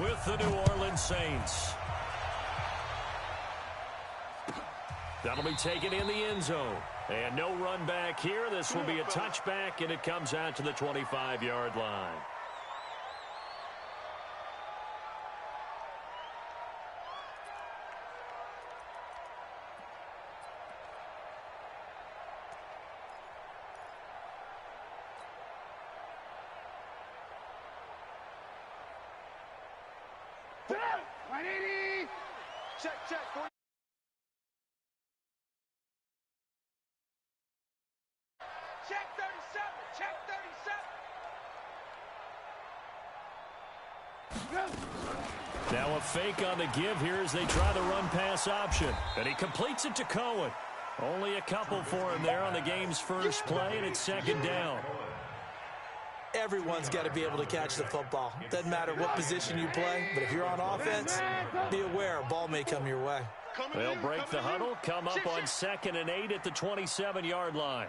with the New Orleans Saints. That'll be taken in the end zone. And no run back here. This will be a touchback, and it comes out to the 25-yard line. Check. Check 37. Check 37. Now a fake on the give here as they try the run-pass option. And he completes it to Cohen. Only a couple for him there on the game's first play, and it's second down. Everyone's got to be able to catch the football. Doesn't matter what position you play, but if you're on offense, be aware a ball may come your way. They'll break the huddle, come up on 2nd and 8 at the 27-yard line.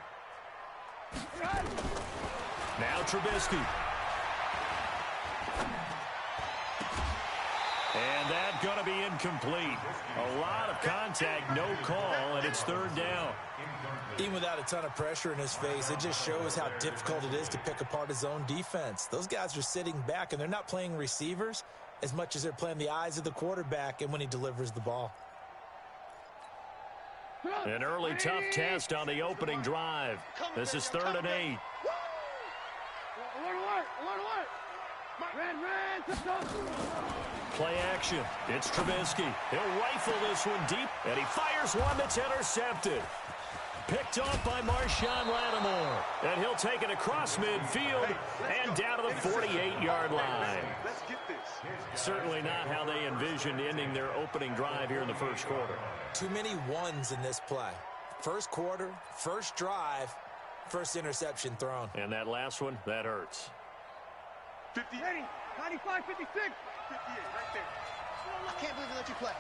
Now Trubisky. And that's going to be incomplete. A lot of contact, no call, and it's third down. Even without a ton of pressure in his face, it just shows how difficult it is to pick apart his own defense. Those guys are sitting back, and they're not playing receivers as much as they're playing the eyes of the quarterback and when he delivers the ball. An early tough test on the opening drive. This is 3rd and 8. Play action. It's Trubisky. He'll rifle this one deep, and he fires one that's intercepted. Picked off by Marshawn Lattimore. And he'll take it across midfield and down to the 48-yard line. Certainly not how they envisioned ending their opening drive here in the first quarter. Too many ones in this play. First quarter, first drive, first interception thrown. And that last one, that hurts. 50, 80, 95, 56. 58, right there. I can't believe they let you play.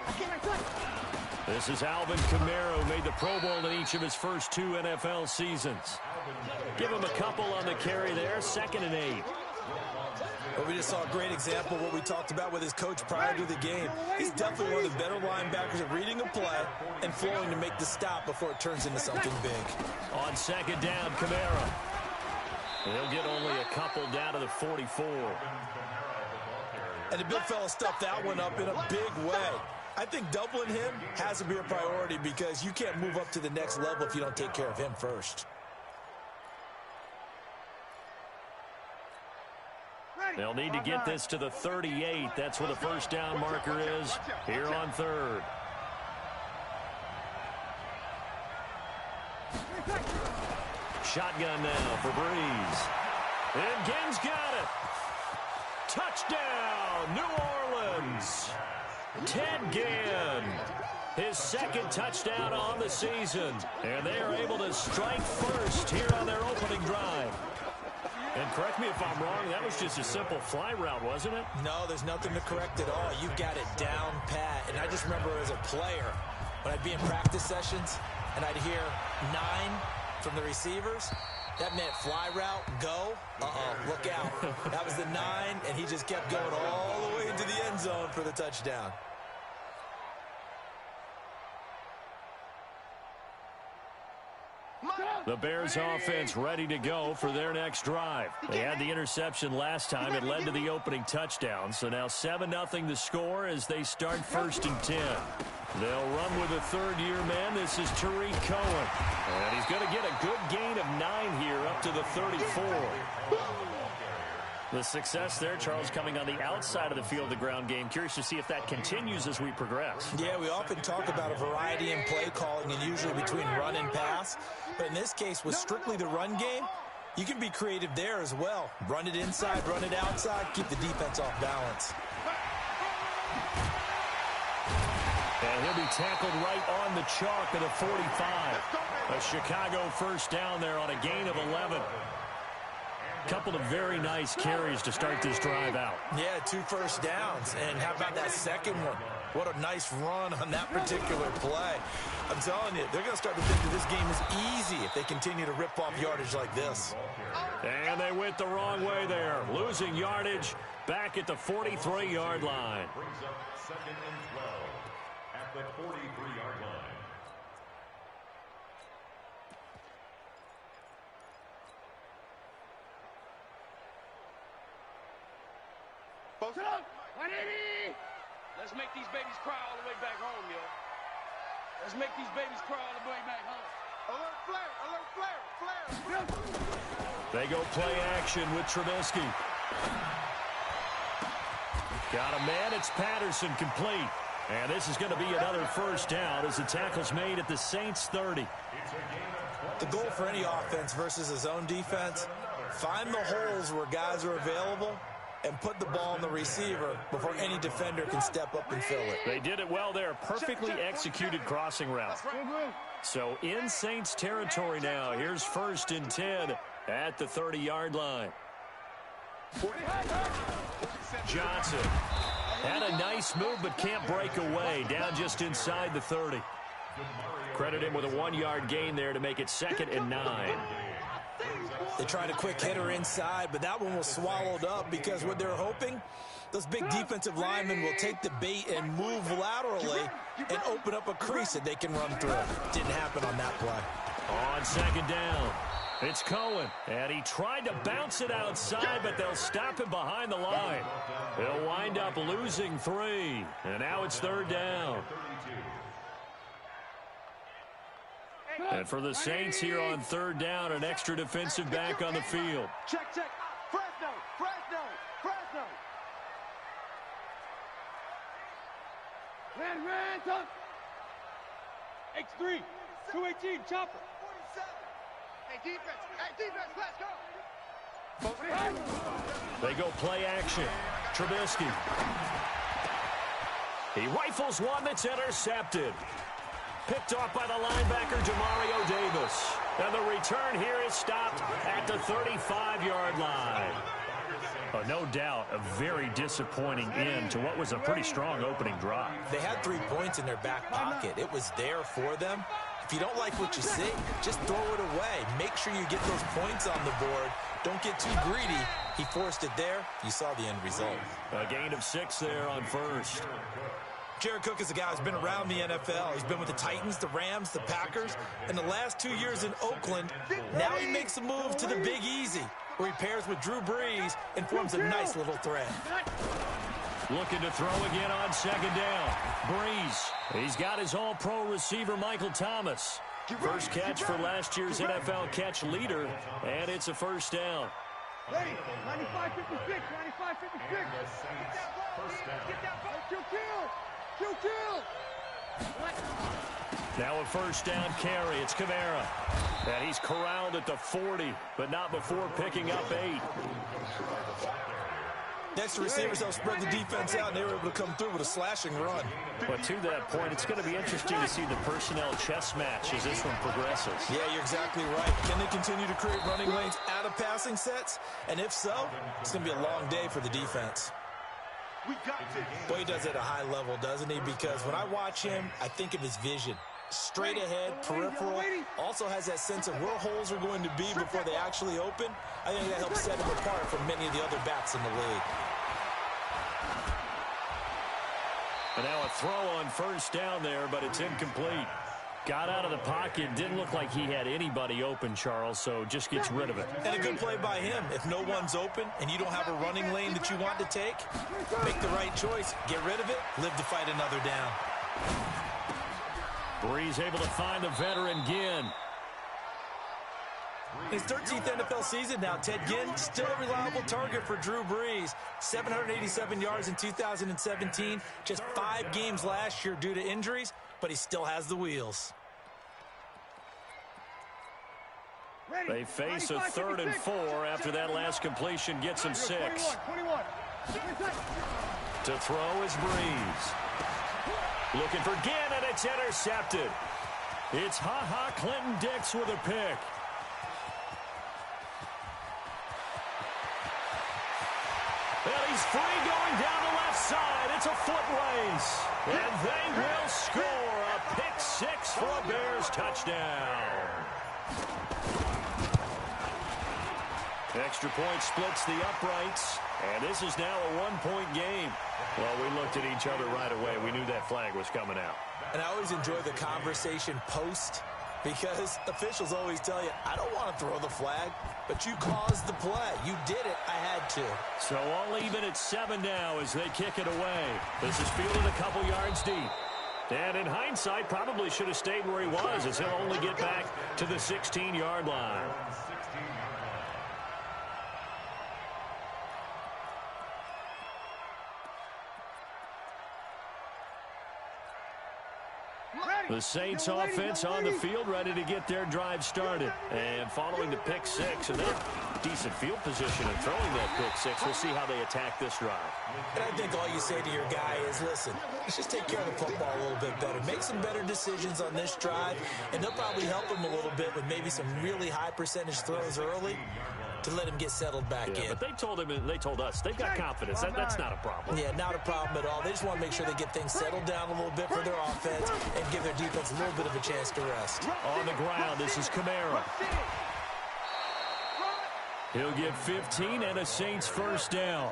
I can't play. This is Alvin Kamara, who made the Pro Bowl in each of his first 2 NFL seasons. Give him a couple on the carry there, 2nd and 8. Well, we just saw a great example of what we talked about with his coach prior to the game. He's definitely one of the better linebackers at reading a play and flowing to make the stop before it turns into something big. On 2nd down, Kamara. He'll get only a couple down to the 44. And the big fella stuffed that one up in a big way. I think doubling him has to be a priority because you can't move up to the next level if you don't take care of him first. They'll need to get this to the 38. That's where the first down marker is here on 3rd. Shotgun now for Breeze. And Ginn's got it. Touchdown, New Orleans. Ted Ginn, his 2nd touchdown on the season. And they are able to strike first here on their opening drive. And correct me if I'm wrong, that was just a simple fly route, wasn't it? No, there's nothing to correct at all. You've got it down pat. And I just remember as a player, when I'd be in practice sessions and I'd hear 9 from the receivers, that meant fly route, go, look out. That was the 9, and he just kept going all the way into the end zone for the touchdown. The Bears offense ready to go for their next drive. They had the interception last time. It led to the opening touchdown. So now 7-0 the score as they start 1st and 10. They'll run with a 3rd-year man. This is Tariq Cohen. And he's going to get a good gain of 9 here up to the 34. The success there, Charles, coming on the outside of the field, the ground game. Curious to see if that continues as we progress. Yeah, we often talk about a variety in play calling and usually between run and pass. But in this case, with strictly the run game, you can be creative there as well. Run it inside, run it outside, keep the defense off balance. And he'll be tackled right on the chalk at the 45. A Chicago first down there on a gain of 11. Couple of very nice carries to start this drive out. Yeah, 2 first downs. And how about that second one? What a nice run on that particular play. I'm telling you, they're going to start to think that this game is easy if they continue to rip off yardage like this. And they went the wrong way there, losing yardage back at the 43-yard line. Brings up 2nd and 12 at the 43-yard line. Post it up. 180. Let's make these babies cry all the way back home, yo. Let's make these babies cry all the way back home. Alert flare, alert flare, flare. They go play action with Trubisky. Got a man, it's Patterson, complete. And this is going to be another first down as the tackle's made at the Saints 30. The goal for any offense versus his own defense, find the holes where guys are available and put the ball on the receiver before any defender can step up and fill it. They did it well there. Perfectly executed crossing route. So in Saints territory now. Here's 1st and 10 at the 30-yard line. Johnson had a nice move but can't break away. Down just inside the 30. Credit him with a 1-yard gain there to make it 2nd and 9. They tried a quick hitter inside, but that one was swallowed up because what they're hoping, those big defensive linemen will take the bait and move laterally and open up a crease that they can run through. Didn't happen on that play. On 2nd down, it's Cohen. And he tried to bounce it outside, but they'll stop him behind the line. They'll wind up losing 3. And now it's 3rd down. And for the Saints here on 3rd down, an extra defensive back on the field. Check. Fresno. Ran, tuck. X3, 218, chopper. 47. Hey, defense, let's go. They go play action. Trubisky. He rifles one that's intercepted. Picked off by the linebacker, Demario Davis. And the return here is stopped at the 35-yard line. No doubt a very disappointing end to what was a pretty strong opening drive. They had 3 points in their back pocket. It was there for them. If you don't like what you see, just throw it away. Make sure you get those points on the board. Don't get too greedy. He forced it there. You saw the end result. A gain of 6 there on 1st. Jared Cook is a guy who's been around the NFL. He's been with the Titans, the Rams, the Packers, and the last 2 years in Oakland. Now he makes a move to the Big Easy, where he pairs with Drew Brees and forms a nice little thread. Looking to throw again on 2nd down. Brees. He's got his all-pro receiver, Michael Thomas. First catch for last year's NFL catch leader, and it's a 1st down. Ready, 95-56, 95-56. Get that ball. Kill. Now a 1st down carry. It's Kamara. And he's corralled at the 40, but not before picking up 8. Next to receivers, they'll spread the defense out, and they were able to come through with a slashing run. But to that point, it's going to be interesting to see the personnel chess match as this one progresses. Yeah, you're exactly right. Can they continue to create running lanes out of passing sets? And if so, it's going to be a long day for the defense. We got this. Boy, he does it at a high level, doesn't he? Because when I watch him, I think of his vision. Straight ahead, peripheral, also has that sense of where holes are going to be before they actually open. I think that helps set him apart from many of the other backs in the league. And now a throw on 1st down there, but it's incomplete. Got out of the pocket. Didn't look like he had anybody open, Charles, so just gets rid of it. And a good play by him. If no one's open and you don't have a running lane that you want to take, make the right choice. Get rid of it. Live to fight another down. Brees able to find the veteran Ginn. His 13th NFL season now, Ted Ginn, still a reliable target for Drew Brees. 787 yards in 2017, just 5 games last year due to injuries, but he still has the wheels. They face a 3rd and 4 after that last completion gets him 6. 21. To throw is Brees. Looking for Ginn, and it's intercepted. It's Clinton Dix with a pick. And he's free going down the left side. It's a foot race. And they will score a pick six for a Bears touchdown. Extra point splits the uprights, and this is now a one-point game. Well, we looked at each other right away. We knew that flag was coming out. And I always enjoy the conversation post, because officials always tell you, I don't want to throw the flag, but you caused the play. You did it. I had to. So all even at 7 now as they kick it away. This is fielded a couple yards deep. And in hindsight, probably should have stayed where he was, as he'll only get back to the 16-yard line. The Saints offense on the field, ready to get their drive started. And following the pick six, and they're decent field position and throwing that pick six. We'll see how they attack this drive. And I think all you say to your guy is, listen, let's just take care of the football a little bit better. Make some better decisions on this drive, and they'll probably help him a little bit with maybe some really high percentage throws early to let him get settled back in. But they told him, they told us, they've got confidence. That's not a problem. Yeah, not a problem at all. They just want to make sure they get things settled down a little bit for their offense and give their defense a little bit of a chance to rest. On the ground, this is Camara. He'll get 15 and a Saints first down.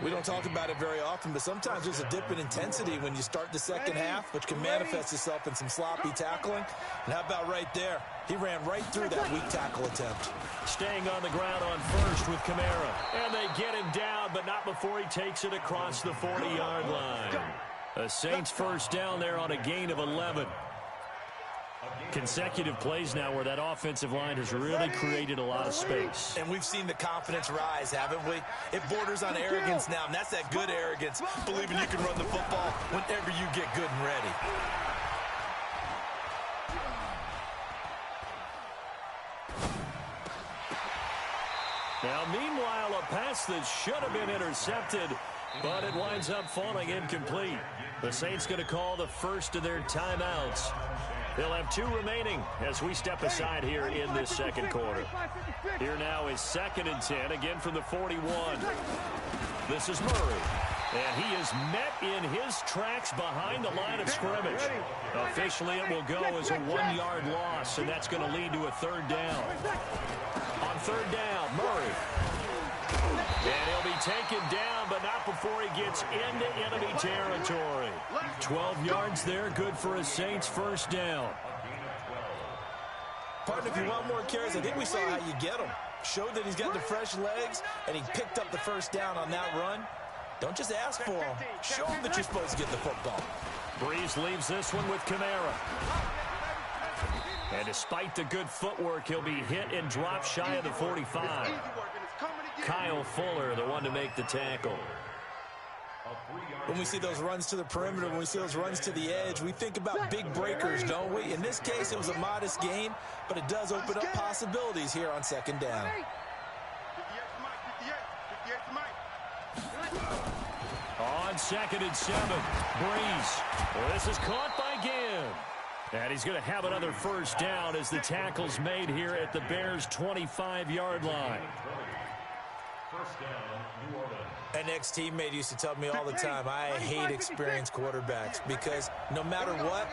We don't talk about it very often, but sometimes there's a dip in intensity when you start the second half, which can manifest itself in some sloppy tackling. And how about right there? He ran right through that weak tackle attempt. Staying on the ground on first with Camara. And they get him down, but not before he takes it across the 40-yard line. A Saints first down there on a gain of 11. Consecutive plays now where that offensive line has really created a lot of space. And we've seen the confidence rise, haven't we? It borders on arrogance now, and that's that good arrogance, believing you can run the football whenever you get good and ready. Now, meanwhile, a pass that should have been intercepted, but it winds up falling incomplete. The Saints going to call the first of their timeouts. They'll have 2 remaining as we step aside here in this second quarter. Here now is 2nd and 10, again from the 41. This is Murray. And he is met in his tracks behind the line of scrimmage. Officially, it will go as a 1-yard loss, and that's going to lead to a 3rd down. On 3rd down, Murray. And he'll be taken down, but not before he gets into enemy territory. 12 yards there, good for a Saints first down. Partner, if you want more carries, I think we saw how you get him. Showed that he's got the fresh legs, and he picked up the first down on that run. Don't just ask for him. Show him that you're supposed to get the football. Breeze leaves this one with Camara. And despite the good footwork, he'll be hit and dropped shy of the 45. Kyle Fuller, the one to make the tackle. When we see those runs to the perimeter, when we see those runs to the edge, we think about big breakers, don't we? In this case, it was a modest gain, but it does open up possibilities here on 2nd down. On 2nd and 7, Breeze. Well, this is caught by Gibb. And he's going to have another first down as the tackle's made here at the Bears' 25-yard line. An ex-teammate used to tell me all the time, I hate experienced quarterbacks because no matter what,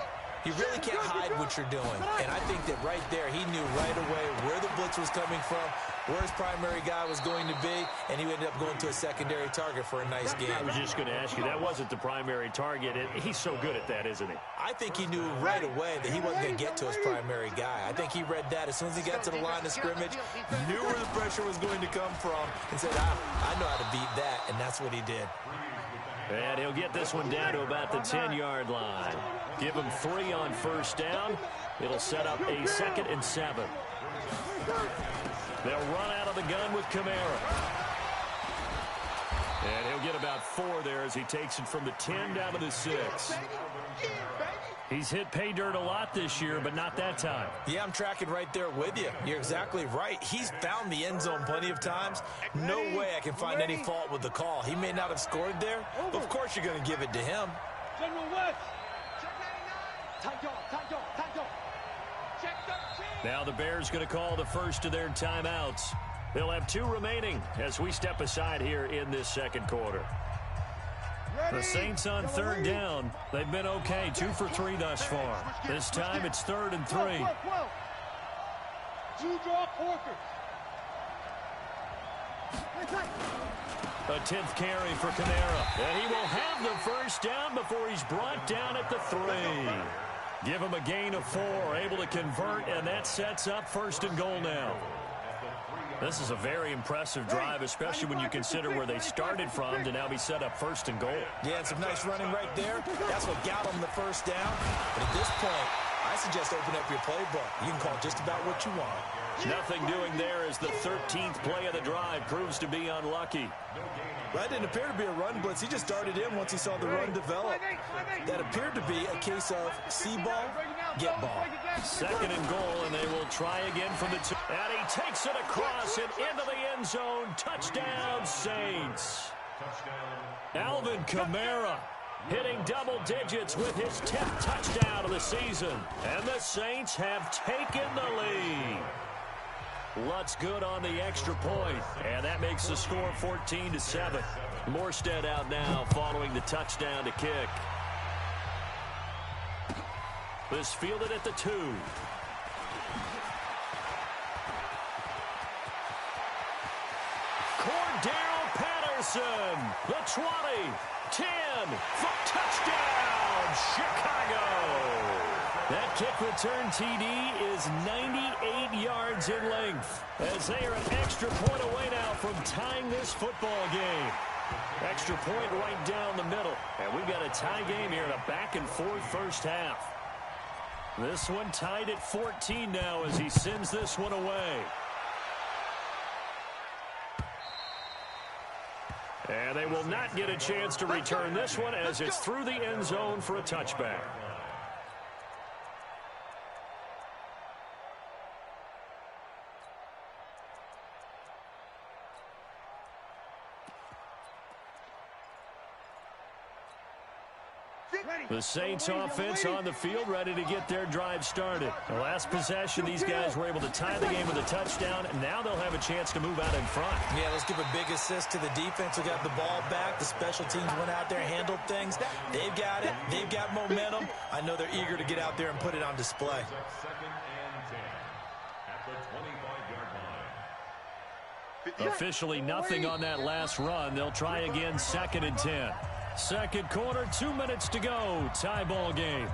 you really can't hide what you're doing. And I think that right there, he knew right away where the blitz was coming from, where his primary guy was going to be, and he ended up going to a secondary target for a nice game. I was just going to ask you, that wasn't the primary target. He's so good at that, isn't he? I think he knew right away that he wasn't going to get to his primary guy. I think he read that as soon as he got to the line of scrimmage, knew where the pressure was going to come from, and said, I know how to beat that, and that's what he did. And he'll get this one down to about the 10-yard line. Give him 3 on first down. It'll set up a 2nd and 7. They'll run out of the gun with Camara. And he'll get about 4 there as he takes it from the 10 down to the 6. He's hit pay dirt a lot this year, but not that time. Yeah, I'm tracking right there with you. You're exactly right. He's found the end zone plenty of times. No way I can find any fault with the call. He may not have scored there, but of course you're going to give it to him. General West. Now the Bears going to call the first of their timeouts. They'll have 2 remaining as we step aside here in this second quarter. The Saints on third down. They've been okay, 2 for 3 thus far. This time it's 3rd and 3. Cgew draw Porter. A 10th carry for Kamara. And he will have the first down before he's brought down at the 3. Give him a gain of 4, able to convert, and that sets up 1st and goal now. This is a very impressive drive, especially when you consider where they started from to now be set up 1st and goal. Yeah, and some nice running right there. That's what got them the first down. But at this point, I suggest open up your playbook. You can call just about what you want. Nothing doing there as the 13th play of the drive proves to be unlucky. That didn't appear to be a run blitz. He just darted in once he saw the run develop. That appeared to be a case of see ball, get ball. 2nd and goal, and they will try again from the 2. And he takes it across and into the end zone. Touchdown, Saints. Alvin Kamara hitting double digits with his 10th touchdown of the season. And the Saints have taken the lead. Lutz good on the extra point, and that makes the score 14-7. Morstead out now following the touchdown to kick. This fielded at the 2. Cordell Patterson, the 20, 10, for touchdown, Chicago. That kick return TD is 98 yards in length, as they are an extra point away now from tying this football game. Extra point right down the middle, and we've got a tie game here in a back-and-forth first half. This one tied at 14 now as he sends this one away. And they will not get a chance to return this one as it's through the end zone for a touchback. The Saints offense on the field, ready to get their drive started. The last possession, these guys were able to tie the game with a touchdown, and now they'll have a chance to move out in front. Yeah, let's give a big assist to the defense who got the ball back. The special teams went out there, handled things. They've got it. They've got momentum. I know they're eager to get out there and put it on display. 2nd and 10 at the 25-yard line. Officially nothing on that last run. They'll try again 2nd and 10. Second quarter, 2 minutes to go. Tie ball game.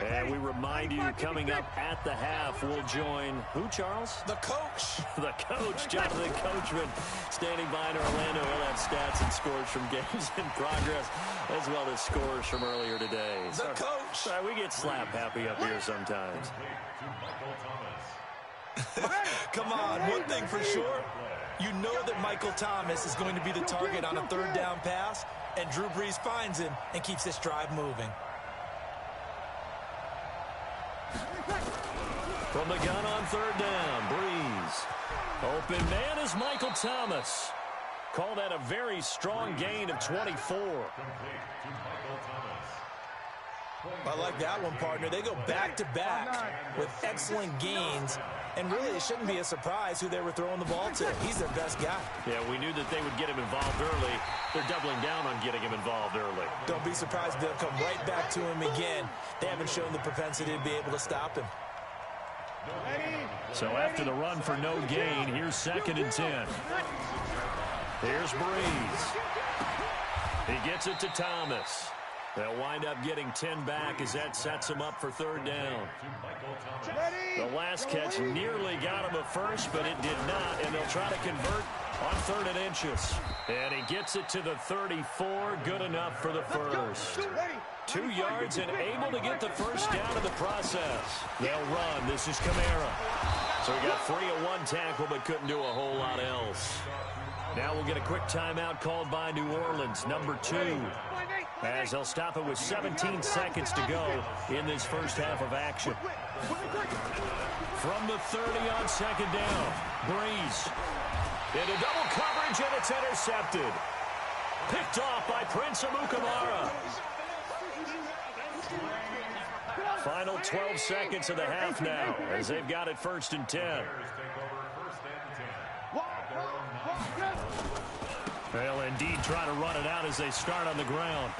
And we remind you, coming up at the half, we'll join who, Charles? The coach. The coach, Jonathan Coachman, standing by in Orlando. He'll have stats and scores from games in progress, as well as scores from earlier today. The coach. Sorry, we get slap happy up here sometimes. Come on, one thing for sure. You know that Michael Thomas is going to be the target on a 3rd down pass, and Drew Brees finds him and keeps this drive moving. From the gun on 3rd down, Brees. Open man is Michael Thomas. Call that a very strong gain of 24. I like that one, partner. They go back-to-back with excellent gains, and really it shouldn't be a surprise who they were throwing the ball to. He's their best guy. Yeah, we knew that they would get him involved early. They're doubling down on getting him involved early. Don't be surprised if they'll come right back to him again. They haven't shown the propensity to be able to stop him. So after the run for no gain, here's 2nd and 10. Here's Brees. He gets it to Thomas. They'll wind up getting 10 back as that sets them up for 3rd down. The last catch nearly got him a first, but it did not, and they'll try to convert on 3rd and inches. And he gets it to the 34, good enough for the first. 2 yards and able to get the first down in the process. They'll run. This is Kamara. So he got free of one tackle, but couldn't do a whole lot else. Now we'll get a quick timeout called by New Orleans, number 2. As they'll stop it with 17 seconds to go in this first half of action. From the 30 on 2nd down, Brees. Into double coverage, and it's intercepted. Picked off by Prince Amukamara. Final 12 seconds of the half now as they've got it 1st and 10. They'll indeed try to run it out as they start on the ground.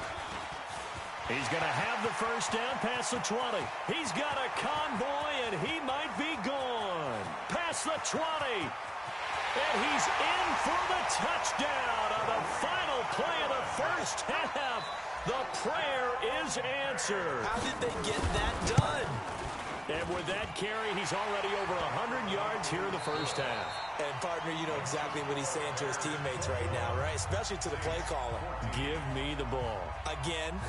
He's going to have the first down past the 20. He's got a convoy, and he might be gone. Past the 20. And he's in for the touchdown on the final play of the first half. The prayer is answered. How did they get that done? And with that carry, he's already over 100 yards here in the first half. And, partner, you know exactly what he's saying to his teammates right now, right? Especially to the play caller. Give me the ball. Again,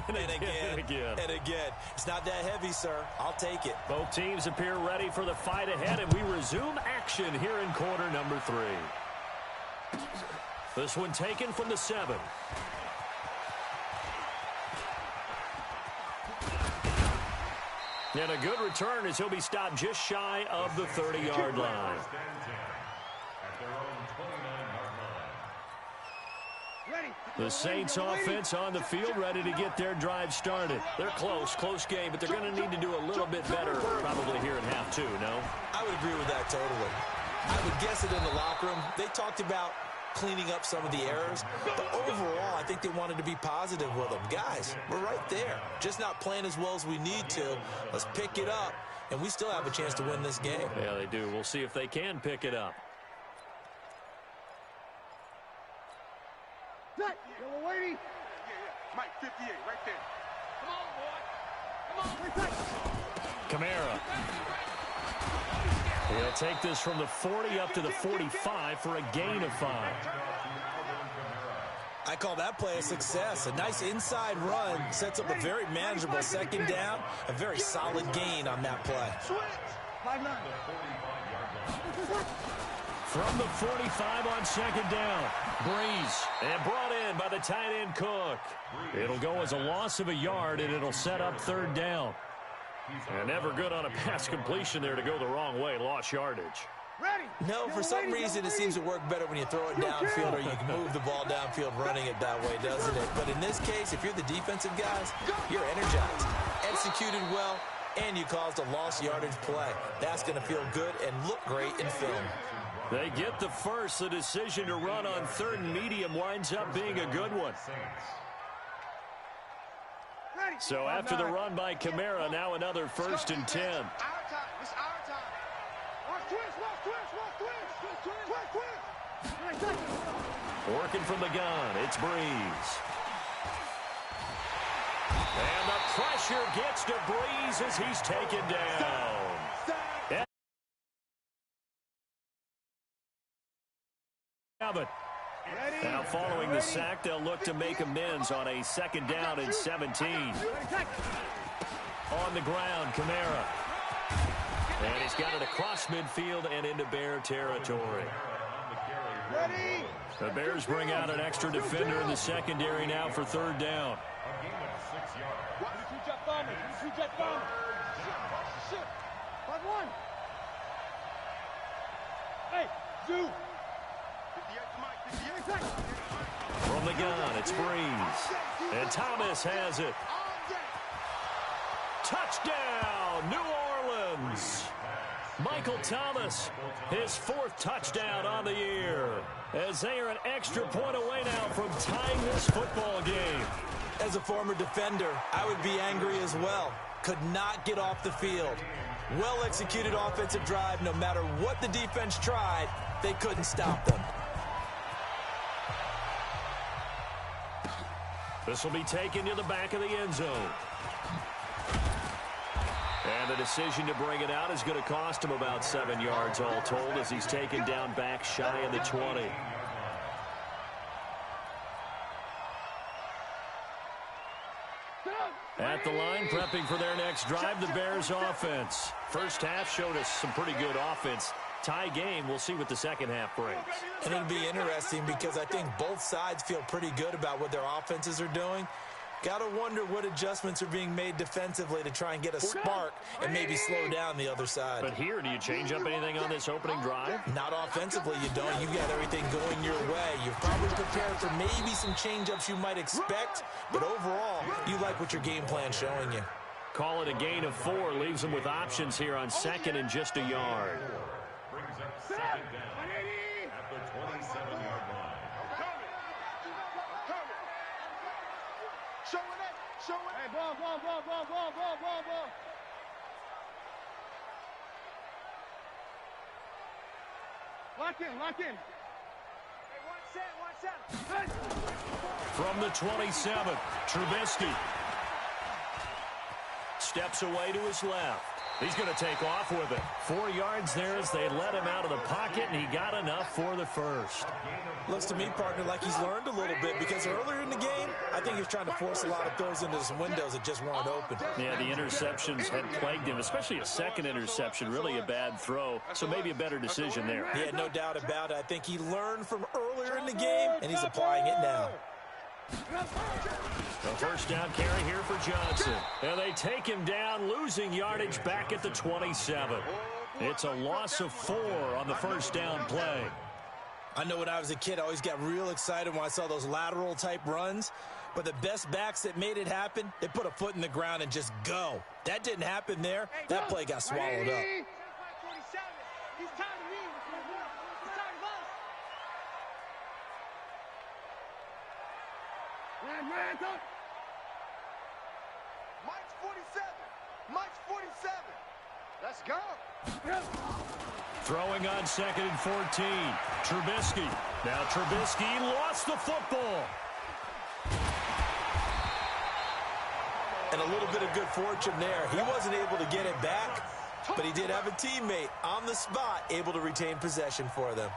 and again, and again. It's not that heavy, sir. I'll take it. Both teams appear ready for the fight ahead, and we resume action here in quarter number 3. This one taken from the 7. And a good return as he'll be stopped just shy of the 30-yard line. The Saints offense on the field ready to get their drive started. They're close game, but they're going to need to do a little bit better probably here in half 2, no? I would agree with that totally. I would guess it in the locker room. They talked about cleaning up some of the errors, but overall, I think they wanted to be positive with them. Guys, we're right there. Just not playing as well as we need to. Let's pick it up, and we still have a chance to win this game. Yeah, they do. We'll see if they can pick it up. Set. Yellow wavy. Mike, 58, right there. Come on, boy. Come on. Kamara. He'll take this from the 40 up to the 45 for a gain of 5. I call that play a success. A nice inside run sets up a very manageable second down. A very solid gain on that play. From the 45 on second down. Breeze. And brought in by the tight end Cook. It'll go as a loss of a yard, and it'll set up 3rd down. And never good on a pass completion there to go the wrong way. Lost yardage. No, for some reason, it seems to work better when you throw it downfield or you can move the ball downfield running it that way, doesn't it? But in this case, if you're the defensive guys, you're energized, executed well, and you caused a lost yardage play. That's going to feel good and look great in film. They get the first. The decision to run on 3rd and medium winds up being a good one. So after the run by Kamara, now another 1st and 10. Our time. It's our time. Watch twist. Working from the gun, it's Breeze. And the pressure gets to Breeze as he's taken down. Now following the sack, they'll look to make amends on a 2nd down and 17. On the ground, Kamara. And he's got it across midfield and into Bear territory. The Bears bring out an extra defender in the secondary now for 3rd down. Hey, Cgew. From the gun, it's Breeze. And Thomas has it. Touchdown, New Orleans. Michael Thomas, his 4th touchdown on the year, as they are an extra point away now from tying this football game. As a former defender, I would be angry as well. Could not get off the field. Well-executed offensive drive. No matter what the defense tried, they couldn't stop them. This will be taken to the back of the end zone. And the decision to bring it out is going to cost him about 7 yards all told as he's taken down back shy of the 20. At the line, prepping for their next drive, the Bears offense. First half showed us some pretty good offense. Tie game, we'll see what the second half brings. And it'll be interesting because I think both sides feel pretty good about what their offenses are doing. Got to wonder what adjustments are being made defensively to try and get a spark and maybe slow down the other side. But here, do you change up anything on this opening drive? Not offensively, you don't. You've got everything going your way. You've probably prepared for maybe some change-ups you might expect, but overall, you like what your game plan's showing you. Call it a gain of 4. Leaves them with options here on second and just a yard. Brings up second down at the 27-yard line. Show it. Hey, ball. Lock in. Hey, watch that. From the 27, Trubisky steps away to his left. He's going to take off with it. 4 yards there as they let him out of the pocket, and he got enough for the first. Looks to me, partner, like he's learned a little bit because earlier in the game, I think he was trying to force a lot of throws into some windows that just weren't open. Yeah, the interceptions had plagued him, especially a second interception, really a bad throw, so maybe a better decision there. He had no doubt about it. I think he learned from earlier in the game, and he's applying it now. A first down carry here for Johnson. And they take him down, losing yardage back at the 27. It's a loss of 4 on the first down play. I know when I was a kid, I always got real excited when I saw those lateral type runs. But the best backs that made it happen, they put a foot in the ground and just go. That didn't happen there. That play got swallowed up. He's tired of me. He's tired of us. Hands up. Mike's 47. Let's go. Throwing on second and 14. Trubisky. Now Trubisky lost the football. And a little bit of good fortune there. He wasn't able to get it back, but he did have a teammate on the spot able to retain possession for them.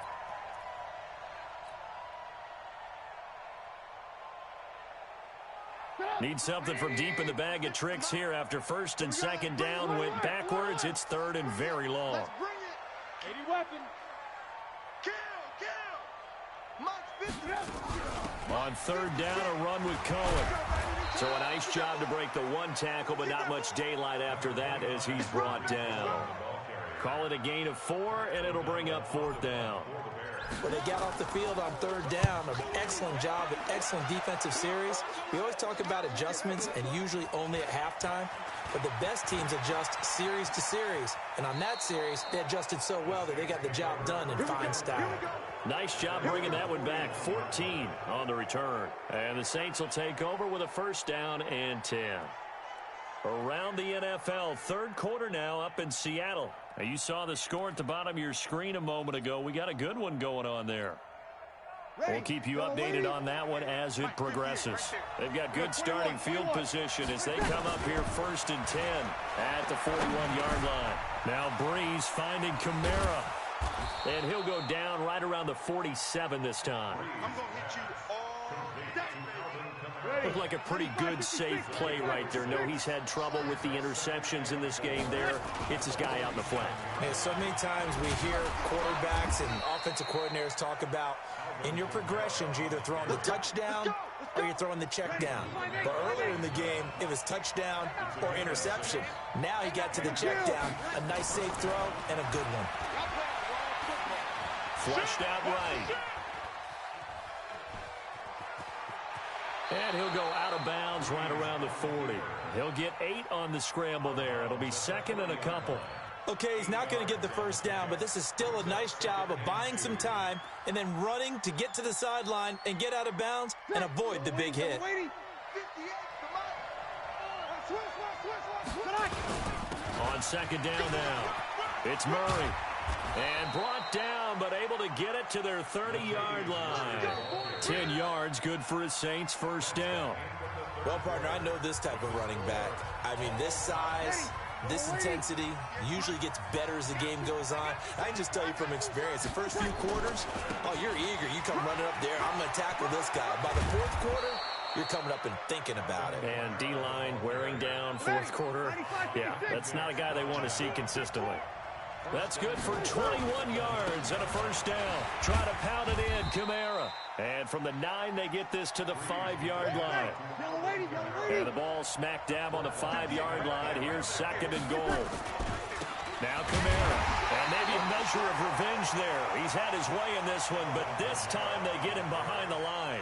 Need something from deep in the bag of tricks here after first and second down went backwards. It's third and very long. Let's bring it. 80 weapon. Kill. Mike's 50. On third down, a run with Cohen. So a nice job to break the 1 tackle, but not much daylight after that as he's brought down. Call it a gain of 4, and it'll bring up 4th down. When they got off the field on third down, an excellent job, an excellent defensive series. We always talk about adjustments and usually only at halftime, but the best teams adjust series to series. And on that series, they adjusted so well that they got the job done in fine style. Nice job bringing that one back. 14 on the return. And the Saints will take over with a first down and 10. Around the NFL, third quarter now up in Seattle. Now, you saw the score at the bottom of your screen a moment ago. We got a good one going on there. We'll keep you updated on that one as it progresses. They've got good starting field position as they come up here first and 10 at the 41-yard line. Now Breeze finding Kamara. And he'll go down right around the 47 this time. I'm going to hit you all day. Looked like a pretty good, safe play right there. No, he's had trouble with the interceptions in this game there. It's his guy out in the flat. And so many times we hear quarterbacks and offensive coordinators talk about in your progressions, you're either throwing the touchdown or you're throwing the check down. But earlier in the game, it was touchdown or interception. Now he got to the check down, a nice safe throw, and a good one. Flushed out right. And he'll go out of bounds right around the 40. He'll get 8 on the scramble there. It'll be second and a couple. Okay, he's not going to get the first down, but this is still a nice job of buying some time and then running to get to the sideline and get out of bounds and avoid the big hit. On second down now, it's Murray. And brought down, but able to get it to their 30-yard line. 10 yards, good for his Saints first down. Well, partner, I know this type of running back. I mean, this size, this intensity usually gets better as the game goes on. I can just tell you from experience, the first few quarters, oh, you're eager. You come running up there, I'm going to tackle this guy. By the fourth quarter, you're coming up and thinking about it. And D-line wearing down fourth quarter. Yeah, that's not a guy they want to see consistently. That's good for 21 yards and a first down. Try to pound it in, Kamara. And from the 9, they get this to the 5-yard line. And the ball smack dab on the 5-yard line. Here's second and goal. Now Kamara. And maybe a measure of revenge there. He's had his way in this one, but this time they get him behind the line.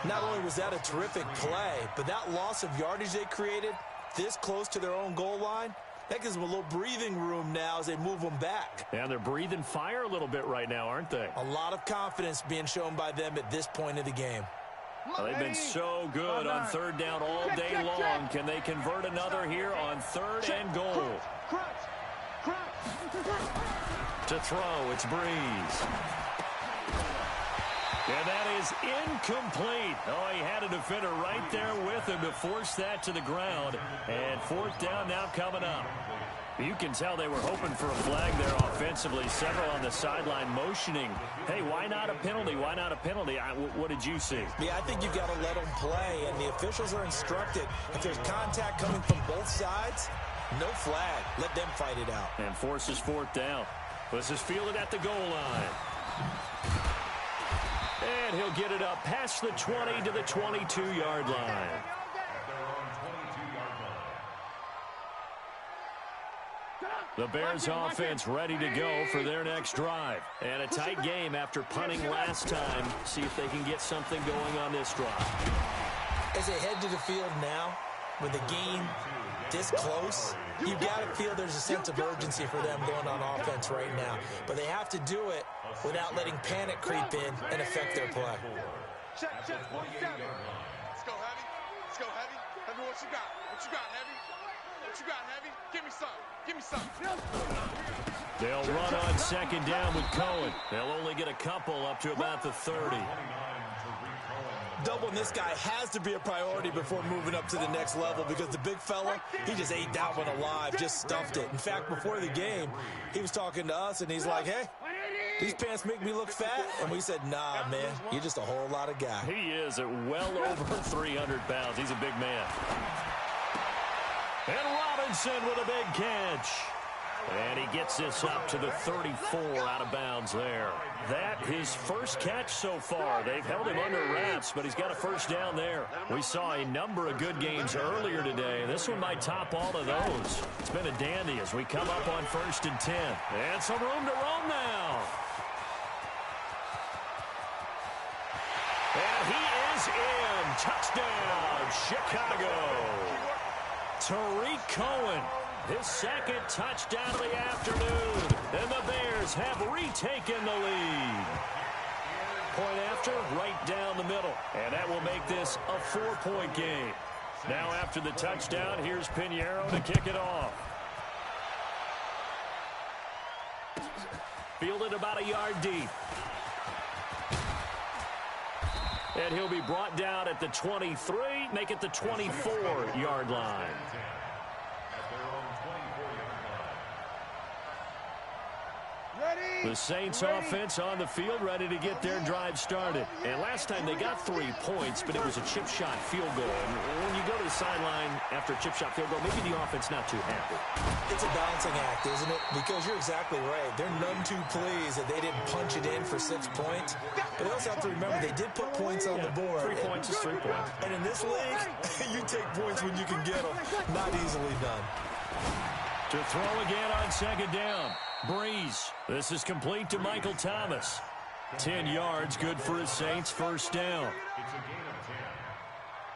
Not only was that a terrific play, but that loss of yardage they created this close to their own goal line, that gives them a little breathing room now as they move them back. And they're breathing fire a little bit right now, aren't they? A lot of confidence being shown by them at this point of the game. Well, they've been so good on third down all day long. Can they convert another here on third and goal? To throw, it's Breeze. And that is incomplete. Oh, he had a defender right there with him to force that to the ground. And fourth down now coming up. You can tell they were hoping for a flag there offensively. Several on the sideline motioning. Hey, why not a penalty? Why not a penalty? What did you see? Yeah, I think you've got to let them play, and the officials are instructed. If there's contact coming from both sides, no flag. Let them fight it out. And forces fourth down. This is fielded at the goal line. And he'll get it up past the 20 to the 22-yard line. The Bears offense ready to go for their next drive. And a tight game after punting last time. See if they can get something going on this drive. As they head to the field now, with the game this close, you've got to feel there's a sense of urgency for them going on offense right now. But they have to do it without letting panic creep in and affect their play. Check, 47. Let's go, Heavy. Let's go, Heavy. Heavy, what you got? What you got, Heavy? What you got, Heavy? Give me some. Give me some. They'll run on second down with Cohen. They'll only get a couple up to about the 30. Doubling this guy has to be a priority before moving up to the next level because the big fella, he just ate that one alive, just stuffed it. In fact, before the game, he was talking to us, and he's like, hey, these pants make me look fat. And we said, nah, man, you're just a whole lot of guy. He is at well over 300 pounds. He's a big man. And Robinson with a big catch. And he gets this up to the 34 out of bounds there. That his first catch so far. They've held him under wraps, but he's got a first down there. We saw a number of good games earlier today. This one might top all of those. It's been a dandy as we come up on 1st and 10. And some room to roam now. And he is in. Touchdown, Chicago. Tariq Cohen. His second touchdown of the afternoon. And the Bears have retaken the lead. Point after, right down the middle. And that will make this a 4-point game. Now after the touchdown, here's Pinheiro to kick it off. Fielded about a yard deep. And he'll be brought down at the 23, make it the 24-yard line. The Saints offense on the field ready to get their drive started. And last time they got 3 points, but it was a chip shot field goal. And when you go to the sideline after a chip shot field goal, maybe the offense not too happy. It's a balancing act, isn't it? Because you're exactly right. They're none too pleased that they didn't punch it in for 6 points. But they also have to remember they did put points on the board. 3 points is 3 points. And in this league, you take points when you can get them. Not easily done. To throw again on second down. Breeze. This is complete to Michael Thomas. 10 yards, good for his Saints, first down.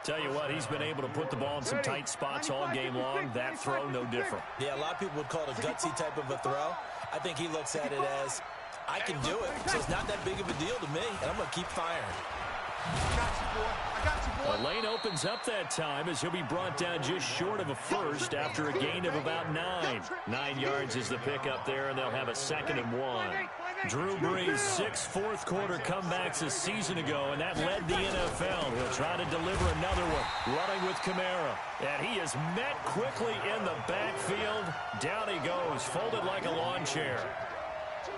Tell you what, he's been able to put the ball in some tight spots all game long. That throw, no different. Yeah, a lot of people would call it a gutsy type of a throw. I think he looks at it as, I can do it, so it's not that big of a deal to me, and I'm going to keep firing. I got you, boy. I got you, boy. The lane opens up that time as he'll be brought down just short of a first after a gain of about 9. 9 yards is the pickup there, and they'll have a 2nd and 1. Drew Brees, 6 fourth-quarter comebacks a season ago, and that led the NFL. He'll try to deliver another one, running with Kamara. And he is met quickly in the backfield. Down he goes, folded like a lawn chair.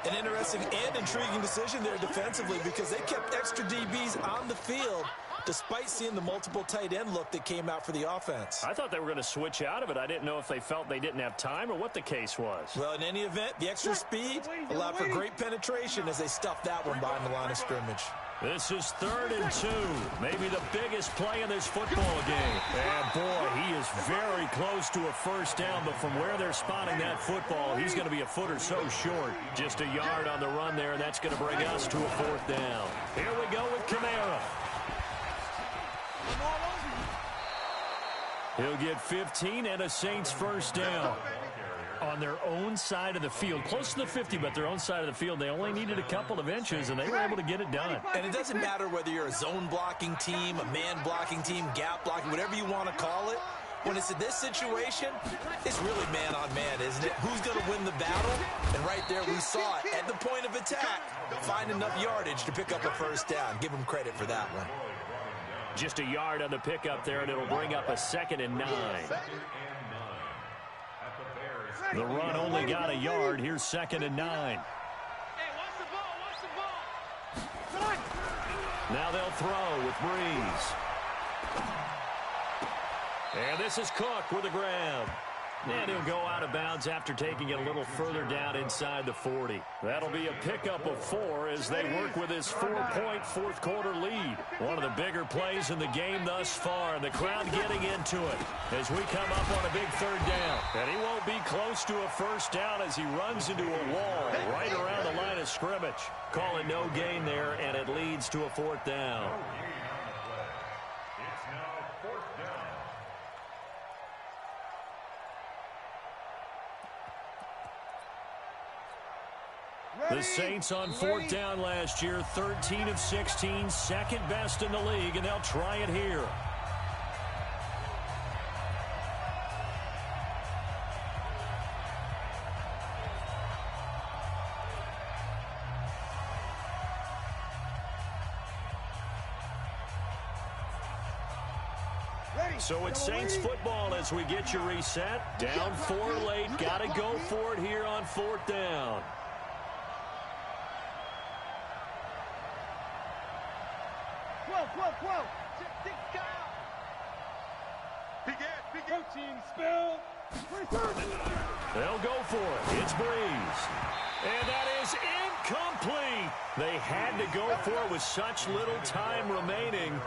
An interesting and intriguing decision there defensively because they kept extra DBs on the field despite seeing the multiple tight end look that came out for the offense. I thought they were going to switch out of it. I didn't know if they felt they didn't have time or what the case was. Well, in any event, the extra speed allowed for great penetration as they stuffed that one behind the line of scrimmage. This is 3rd and 2. Maybe the biggest play in this football game. And boy, he is very close to a first down, but from where they're spotting that football, he's going to be a foot or so short. Just a yard on the run there, and that's going to bring us to a 4th down. Here we go with Kamara. He'll get 15 and a Saints first down. On their own side of the field, close to the 50, but their own side of the field, they only needed a couple of inches, and they were able to get it done. And it doesn't matter whether you're a zone blocking team, a man blocking team, gap blocking, whatever you want to call it. When it's in this situation, it's really man-on-man, isn't it? Who's going to win the battle? And right there, we saw it. At the point of attack, find enough yardage to pick up a first down. Give them credit for that one. Just a yard on the pickup there, and it'll bring up a 2nd and 9. The run only got a yard. Here's 2nd and 9. Hey, watch the ball, watch the ball. Now they'll throw with Breeze. And this is Cook with a grab. And he'll go out of bounds after taking it a little further down inside the 40. That'll be a pickup of 4 as they work with his 4-point fourth-quarter lead. One of the bigger plays in the game thus far, and the crowd getting into it as we come up on a big 3rd down. And he won't be close to a first down as he runs into a wall right around the line of scrimmage. Calling no gain there, and it leads to a 4th down. The Saints on 4th down last year, 13 of 16, second best in the league, and they'll try it here. So it's Saints football as we get you reset. Down 4 late, got to go for it here on 4th down. They'll go for it. It's Breeze. And that is incomplete. They had to go for it with such little time remaining.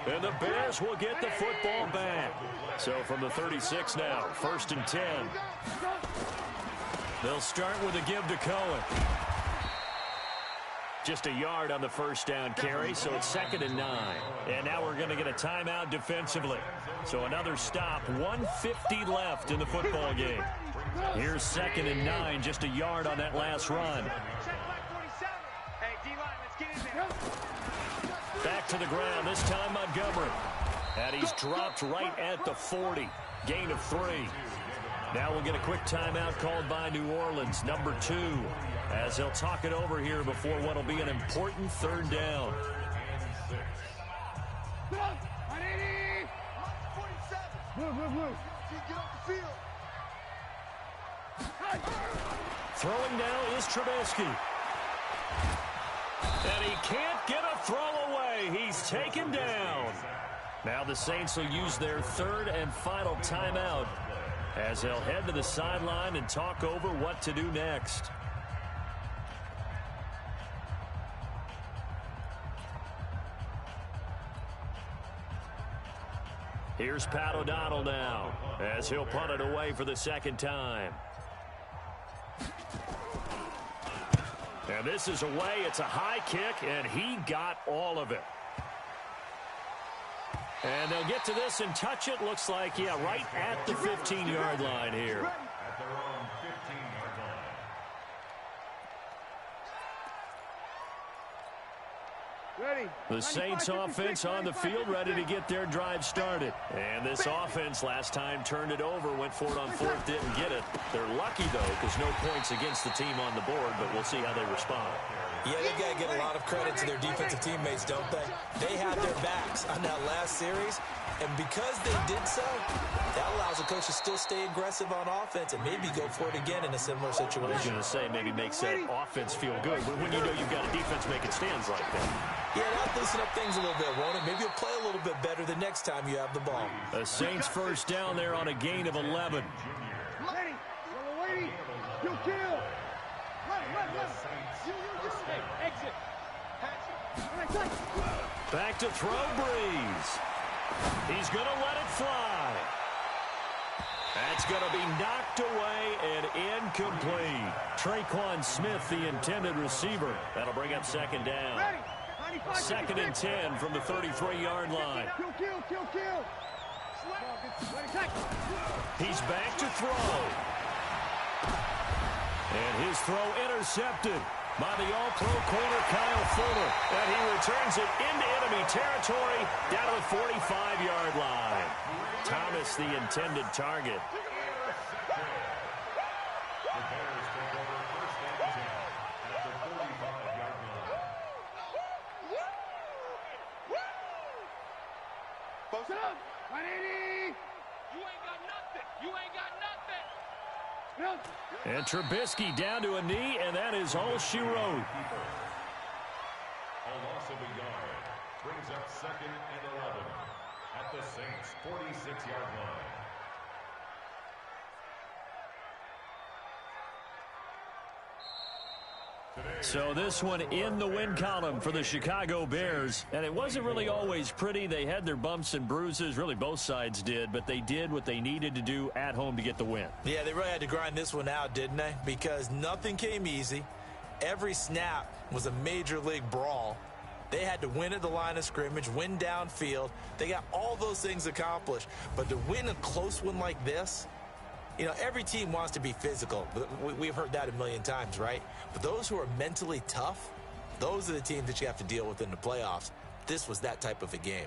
And the Bears will get the football back. So from the 36 now, 1st and 10. They'll start with a give to Cohen. Just a yard on the first down carry, so it's 2nd and 9. And now we're going to get a timeout defensively. So another stop, 1:50 left in the football game. Here's 2nd and 9, just a yard on that last run. Back to the ground, this time Montgomery. And he's dropped right at the 40. Gain of 3. Now we'll get a quick timeout called by New Orleans, number 2. As they'll talk it over here before what will be an important 3rd down. Throwing now is Trubisky. And he can't get a throw away. He's taken down. Now the Saints will use their 3rd and final timeout as they'll head to the sideline and talk over what to do next. Here's Pat O'Donnell now as he'll punt it away for the 2nd time. And this is away. It's a high kick, and he got all of it. And they'll get to this and touch it. Looks like, yeah, right at the 15-yard line here. At their own 15-yard line. The Saints offense on the field, ready to get their drive started. And this offense last time turned it over, went for it on 4th, didn't get it. They're lucky, though, because no points against the team on the board, but we'll see how they respond. Yeah, they've got to get a lot of credit to their defensive teammates, don't they? They had their backs on that last series, and because they did so, that allows the coach to still stay aggressive on offense and maybe go for it again in a similar situation. I was going to say maybe makes that offense feel good, but when you know you've got a defense making stands like that. Yeah, that'll loosen up things a little bit, won't it? Maybe you'll play a little bit better the next time you have the ball. The Saints first down there on a gain of 11. Back to throw, Breeze. He's going to let it fly. That's going to be knocked away and incomplete. Traquan Smith, the intended receiver. That'll bring up 2nd down. 2nd and 10 from the 33-yard line. He's back to throw. And his throw intercepted by the all-pro corner Kyle Fuller. And he returns it into enemy territory down to the 45-yard line. Thomas, the intended target. Post it up. 180. You ain't got nothing. You ain't got nothing. And Trubisky down to a knee, and that is all she wrote. A loss of a yard brings up 2nd and 11 at the Saints' 46-yard line. So this one in the win column for the Chicago Bears. And it wasn't really always pretty. They had their bumps and bruises. Really, both sides did. But they did what they needed to do at home to get the win. Yeah, they really had to grind this one out, didn't they? Because nothing came easy. Every snap was a major league brawl. They had to win at the line of scrimmage, win downfield. They got all those things accomplished. But to win a close one like this, you know, every team wants to be physical. We've heard that a million times, right? But those who are mentally tough, those are the teams that you have to deal with in the playoffs. This was that type of a game.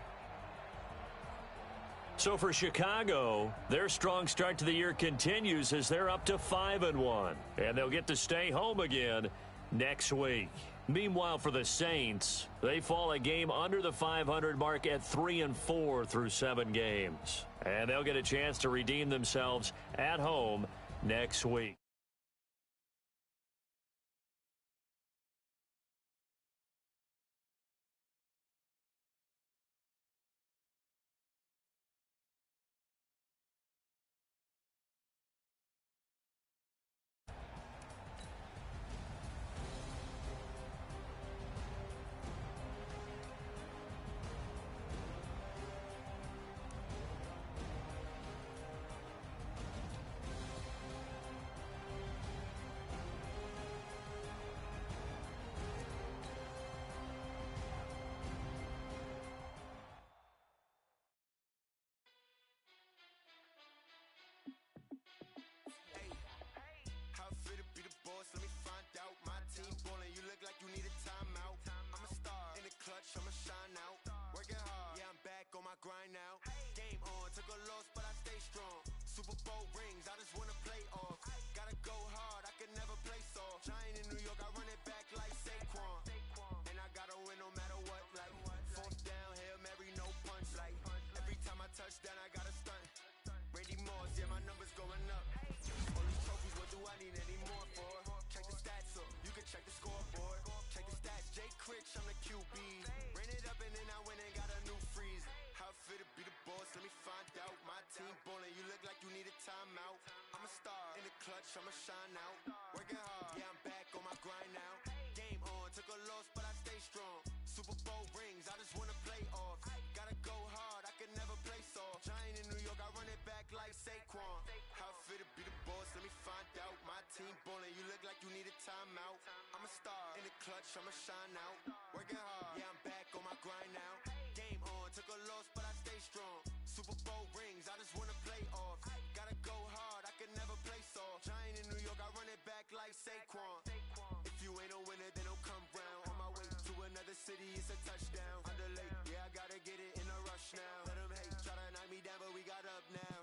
So for Chicago, their strong start to the year continues as they're up to 5-1. And they'll get to stay home again next week. Meanwhile, for the Saints, they fall a game under the 500 mark at 3-4 through 7 games. And they'll get a chance to redeem themselves at home next week. Grind now. Game on, took a loss, but I stay strong. Super Bowl rings, I just wanna play off. Gotta go hard, I can never play soft. Giant in New York, I run it back like Saquon. And I gotta win no matter what. Like 4th down, Hail Mary, no punch. Like every time I touch down, I gotta stunt. Randy Moss, yeah, my numbers going up. All these trophies, what do I need any more for? Check the stats up, you can check the scoreboard. Check the stats, Jay Critch, I'm the QB. Ran it up and then I went and got a new freeze. How fit to be the boss, let me find out. My team ballin', you look like you need a timeout. I'm a star, in the clutch, I'ma shine out. Working hard, yeah, I'm back on my grind now. Game on, took a loss, but I stay strong. Super Bowl rings, I just wanna play off. Gotta go hard, I can never play soft. Giant in New York, I run it back like Saquon. How fit to be the boss, let me find out. My team ballin', you look like you need a timeout. I'm a star, in the clutch, I'ma shine out. Working hard, yeah, I'm back on my grind now. Game on, took a loss, but I stay strong. Super Bowl rings, I just wanna play off. Gotta go hard, I can never play soft. Giant in New York, I run it back like Saquon. If you ain't a winner, then don't come round. On my way to another city, it's a touchdown. Underlay, yeah, I gotta get it in a rush now. Let them hate, try to knock me down, but we got up now.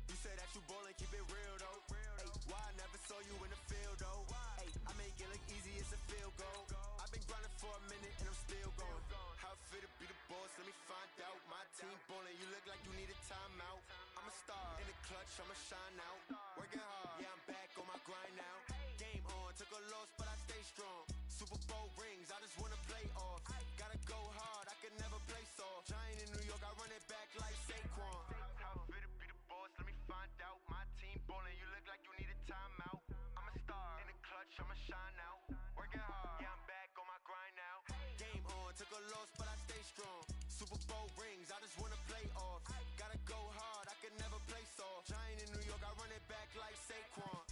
You say that you ballin', keep it real though. Hey, why I never saw you in the field though? Hey, I make it look easy, it's a field goal. I've been grinding for a minute and I'm still going. How fit to be the boss, let me find out. My team ballin', you look like you need a timeout. I'm a star, in the clutch, I'ma shine out. Working hard, yeah, I'm back on my grind now. Game on, took a loss, but I stay strong. Super Bowl rings, I just wanna play off. Gotta go hard, I can never play soft. Giant in New York, I run it back like Saquon. How fit to be the boss, let me find out. My team ballin', you look like you need a timeout. I'm a star, in the clutch, I'ma shine out. Working hard, yeah, I'm back on my grind now. Game on, took a loss, but I stay strong. Super Bowl rings, I just wanna play off. Gotta go hard, I can never play soft. Giant in New York, I run it back like Saquon.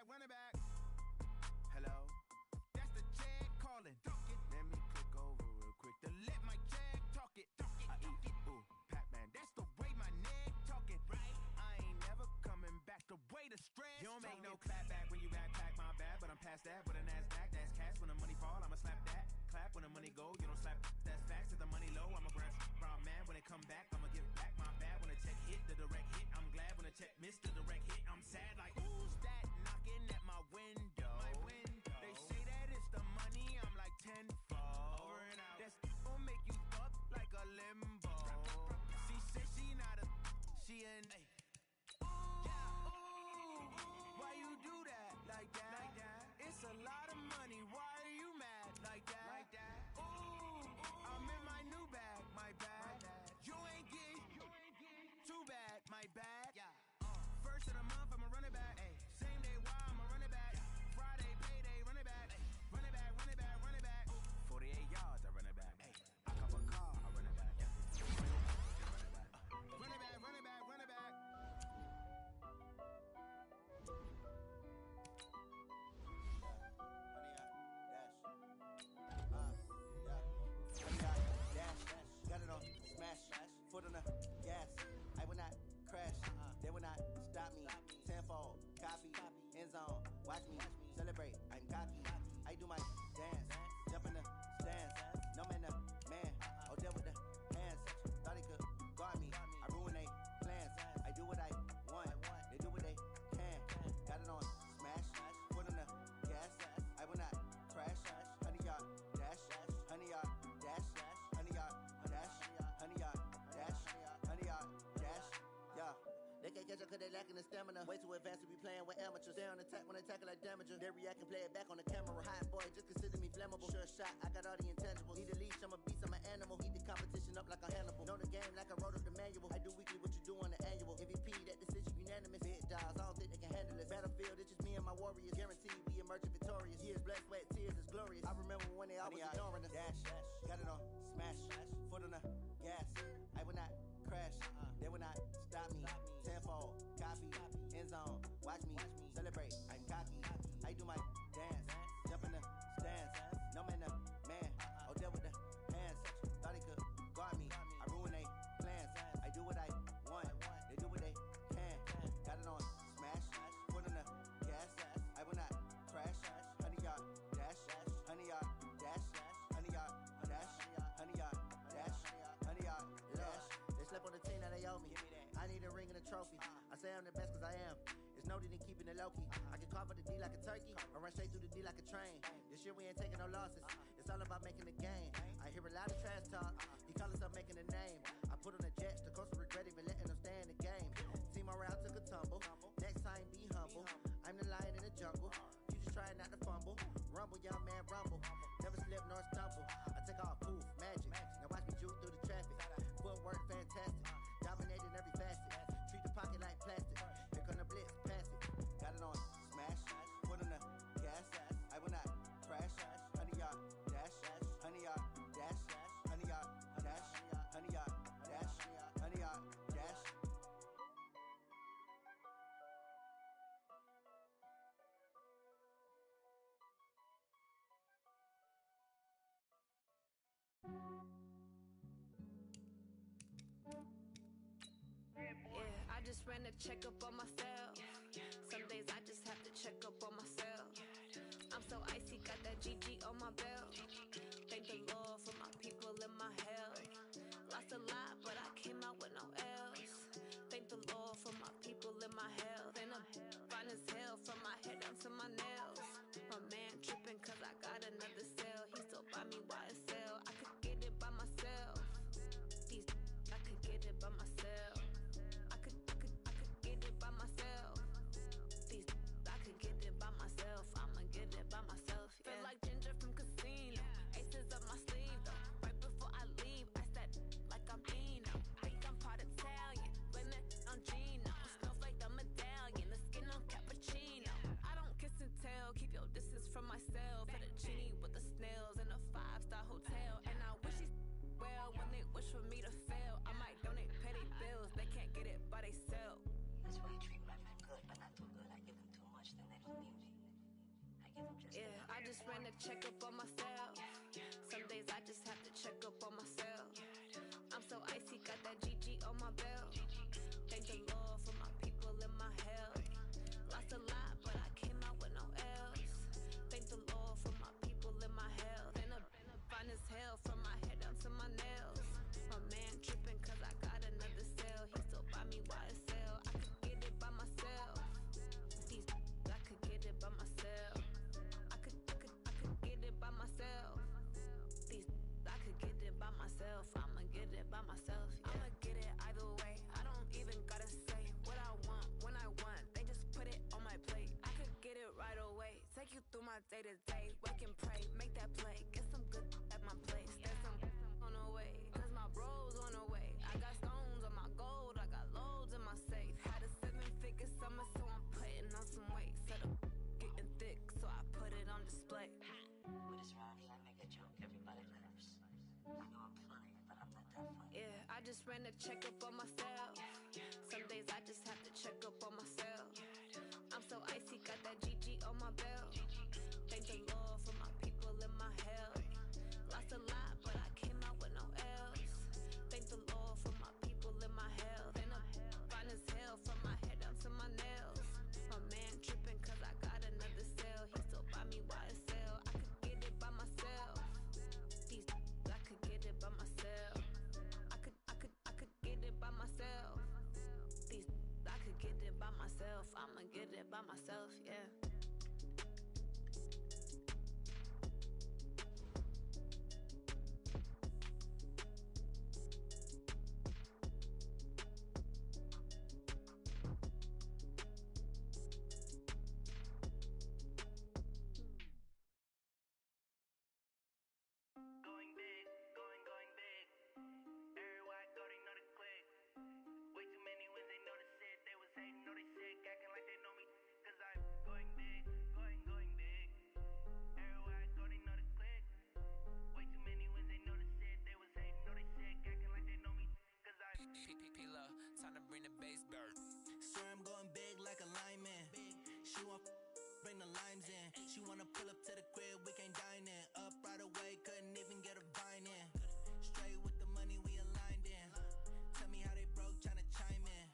running back. Hello? That's the Jag calling. Let me click over real quick to let my Jag talk it. I eat, ooh, Pac-Man. That's the way my neck talking. Right? I ain't never coming back the way the stress. You don't make no clap back when you backpack, my bad. But I'm past that with a NASDAQ. That's cash when the money fall. I'ma slap that. Clap when the money go. You don't slap. That's facts. If the money low, I'ma grab brown man. When it come back, I'ma give back my bad. When the check hit, the direct hit. I'm glad when the check missed the direct hit. I'm sad like, who's that knocking at my window? They say that it's the money. I'm like tenfold. Over and out. That's gon' make you fuck like a limbo. She said she not a, she an. Why you do that like that? It's a lot of money. Why are you mad like that? Ooh, I'm in my new bag, my bad. You ain't get too bad, my bad. First of the month, I'ma run it back. Same day, why I'ma run it back. Friday, payday, run it back. Run it back, run it back, run it back. 48 yards, I run it back. I cop a car, I run it back. Run it back, run it back, run it back. Got it on smash, foot on the gas. I will not crash, they will not stop me. Tenfold, copy, end zone, watch me celebrate. I'm cocky, I do my dance, jump in the stands. No man, the man, oh deal with the hands. Thought he could guard me, I ruin they plans. I do what I want, they do what they can. Got it on smash, foot on the gas. I will not crash, 100 yard dash, 100 yard dash, 100 yard dash, 100 yard dash, 100 yard dash, yeah. They can't catch up cause they lacking the stamina. Way too advanced to be playing with amateurs. Stay on attack when they tackle like damager. They react and play it back on the camera. Hot boy, just consider me flammable. Sure shot, I got all the intangibles. Need a leash, I'm a beast, I'm an animal. Heat the competition up like a Hannibal. Know the game like I wrote up the manual. I do weekly what you do on the annual. MVP, that decision unanimous. Big dogs, I don't think they can handle it. Battlefield, it's just me and my warriors. Guaranteed we emerging victorious. Years, blood, sweat, tears, it's glorious. I remember when they always ignoring us. Dash, got it on smash, foot on the gas. I will not crash, they will not stop me. Tenfold, copy, end zone, watch me celebrate. I'm cocky, I do my dance, jump in the stands. No man, the man, oh deal with the hands. Thought he could guard me, I ruin they plans. I do what I want, they do what they can. Got it on smash, foot on the gas. I will not crash, 100 yard dash, 100 yard dash, 100 yard dash, 100 yard dash, 100 yard dash. Slept on the team that they owe me. I need a ring and a trophy. I say I'm the best cause I am. It's no need in keeping it low-key. I can carve up the D like a turkey or run straight through the D like a train. This year we ain't taking no losses. It's all about making the game. I hear a lot of trash talk. He call himself making a name. I put on the Jets. The coach will regret even letting them stay in the game. Team morale took a tumble. Next time be humble. I'm the lion in the jungle. You just trying not to fumble. Rumble, young man, rumble. Never slip nor stumble. I take off, poof, magic. Now watch me juke through the traffic. Footwork fantastic. Dominating every facet. Treat the pocket like plastic. Here come the blitz, pass it. Got it on smash. Foot on the gas. I will not crash. 100 yard dash. 100 yard dash. 100 yard dash. 100 yard dash. 100 yard dash. Yeah, I just ran a checkup on myself. Some days I just have to check up on myself. I'm so icy, got that GG on my belt. Thank the Lord for my people and my health. Lost a lot, but I came out with no L's. Thank the Lord for my people and my health. And I'm fine as hell from my head down to my nails. My man tripping cause I got another cell. He still buy me YSL. I could get it by myself. These I could get it by myself. I could get it by myself. These I could get it by myself. I'ma get it by myself. Yeah. Feel like Ginger from Casino. Aces up my sleeve though. Right before I leave, I step like I'm Dino. Think I'm part Italian. Blame it on Gino. Snowflake the medallion. The skin on cappuccino. I don't kiss and tell. Keep your distance from myself. Fettuccine with the snails in a 5-star hotel. And I wish he's well when they wish for me to fail. I might donate petty bills. They can't get it by they sell. That's why you treat women good, but not too good. I give them too much, then they don't need ran a checkup on myself. Some days I just have to check up on myself. I'm so icy, got that GG on my belt. Thank the Lord for my people and my health. Lost a lot, but I came out with no L's. Thank the Lord for my people and my health. And I'm fine as hell from my head down to my nails. My man tripping cause I got another cell. He still buy me YSL. I could get it by myself. These I could get it by myself. I could get it by myself. These I could get it by myself. I'ma get it by myself. Yeah. I'ma get it either way. I don't even gotta say what I want when I want. They just put it on my plate. I could get it right away. Take you through my day to day. Wake and pray, make that play. Get some good at my place. There's some on the way. Cause my bros on the way. I got stones on my gold. I got loads in my safe. Had a 7-figure summer, so I'm putting on some weight. Set up getting thick, so I put it on display. With this rhyme, I make a joke, everybody laughs. I know I'm funny, but I'm not that funny. Yeah, I just ran a checkup on myself. Some days I just have to check up on myself. I'm so icy, got that GG on my belt. Thank the Lord for my people and my health. Lost a lot, but I came out with no L's. Thank the Lord for my people and my health. And I'm fine as hell from my head down to my nails. My man tripping cause I got another cell. He still buy me YSL. I could get it by myself. These I could get it by myself. I could get it by myself. These I could get it by myself. I'ma get it by myself, yeah. Going big, going big. Everywhere I go, they know the click. Way too many wins, they know the shit. They was hating, know they sick, acting like they know me. Cause I'm going big, going big. Everywhere I go, they know the click. Way too many wins, they know the shit. They was hating, know they sick, acting like they know me. Cause I'm P-P-P-Lo, time to bring the bass bird. Swear I'm going big like a lineman. She want bring the limes in. She wanna pull up to the crib, we can't dine in. Up right away, couldn't even get a vine in. Straight with the money, we aligned in. Tell me how they broke, tryna chime in.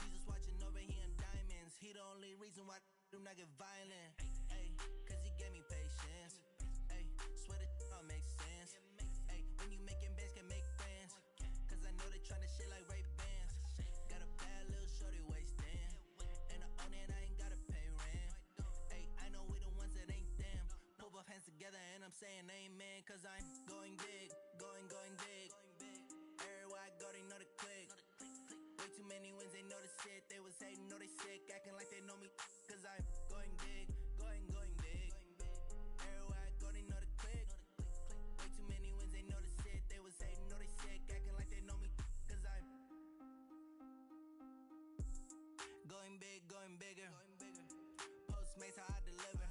Jesus watching over, he in diamonds. He the only reason why do not get violent. Ay, cause he gave me patience. Ay, swear that all makes sense. Ay, when you making bands, can make friends. Cause I know they tryna shit like Ray-Bans. Got a bad little shorty wasting. And I own it, I ain't gotta pay rent. Ay, I know we the ones that ain't them. Pull both hands together and I'm saying amen. Cause I'm going big, going big. Everywhere I go, they know the click. Way too many wins, they know the shit. They was hating, know they sick, acting like they know me. Cause I'm going big, going big. Everywhere I go, they know the click. Way too many wins, they know the shit. They was hating, know they sick, acting like they know me. Cause I'm going big, going bigger. Postmates, how I deliver.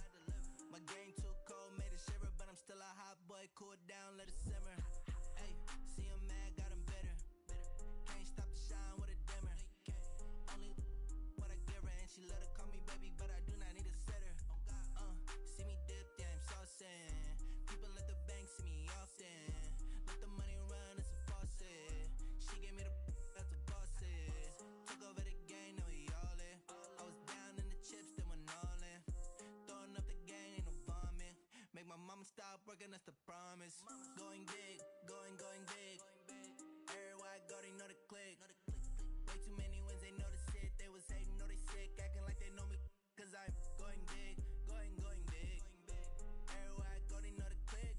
My game too cold, made it shiver. But I'm still a hot boy, cool it down, let it simmer. Ay, see him mad, got him bitter. Can't stop the shine with a dimmer. Only what I give her, and she let her call me baby, but I do not need a sitter. See me dip, yeah, I'm saucing. People at the bank see me often. Let the money run, it's a faucet. She gave me the that's a boss is. Took over the game, now we all in. I was down in the chips, then went all in. Throwing up the game, ain't no vomit. Make my mama stop working, that's the promise. Going big, going big. Everywhere I go, they know the click. Way too many wins, they know the shit. They was hating, know they sick, acting like they know me. Cause I'm going big, going big. Everywhere I go, they know the click.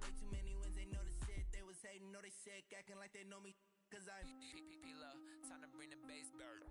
Way too many wins, they know the shit. They was hating, know they sick, acting like they know me. Cause I'm P-P-P-Lo, time to bring the bass bird.